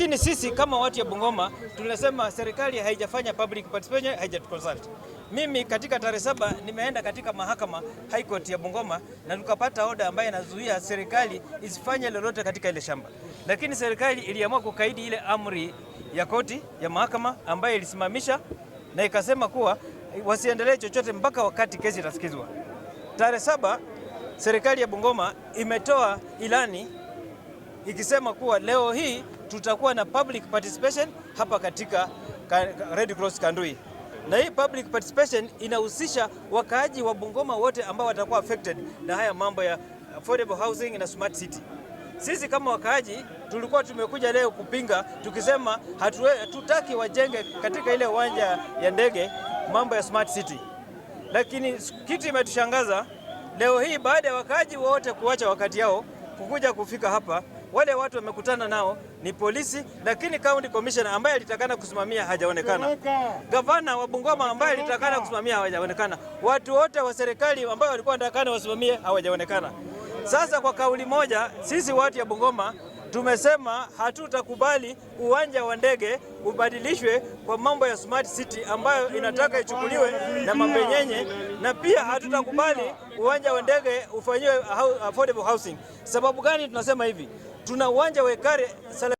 Lakini sisi kama watu ya Bungoma tunasema serikali haijafanya public participation, haijatuconsult. Mimi katika tarehe 7 nimeenda katika mahakama High Court ya Bungoma na tukapata order ambayo inazuia serikali isifanye lolote katika ile shamba. Lakini serikali iliamua kukaidi ile amri ya koti ya mahakama ambayo ilisimamisha na ikasema kuwa wasiendelee chochote mpaka wakati kesi itasikizwa. Tarehe 7 serikali ya Bungoma imetoa ilani ikisema kuwa leo hii tutakuwa na public participation hapa katika Red Cross Kandui. Na hii public participation inahusisha wakaaji wa Bungoma wote ambao watakuwa affected na haya mambo ya affordable housing na smart city. Sisi kama wakaaji tulikuwa tumekuja leo kupinga tukisema hatutaki wajenge katika ile uwanja ya ndege mambo ya smart city. Lakini kitu imetushangaza leo hii baada ya wakaaji wote kuacha wakati yao kukuja kufika hapa, wale watu wamekutana nao ni polisi, lakini county commissioner ambaye alitakana kusimamia hajaonekana. Gavana wa Bungoma ambaye alitakana kusimamia hajaonekana. Watu wote wa serikali ambao walikuwa wanatakana wasimamie hawajaonekana. Sasa kwa kauli moja sisi watu ya Bungoma tumesema hatutakubali uwanja wa ndege ubadilishwe kwa mambo ya smart city ambayo inataka ichukuliwe na mambenyenye, na pia hatutakubali uwanja wa ndege ufanyiwe affordable housing. Sababu gani tunasema hivi? Tuna uwanja wa ekari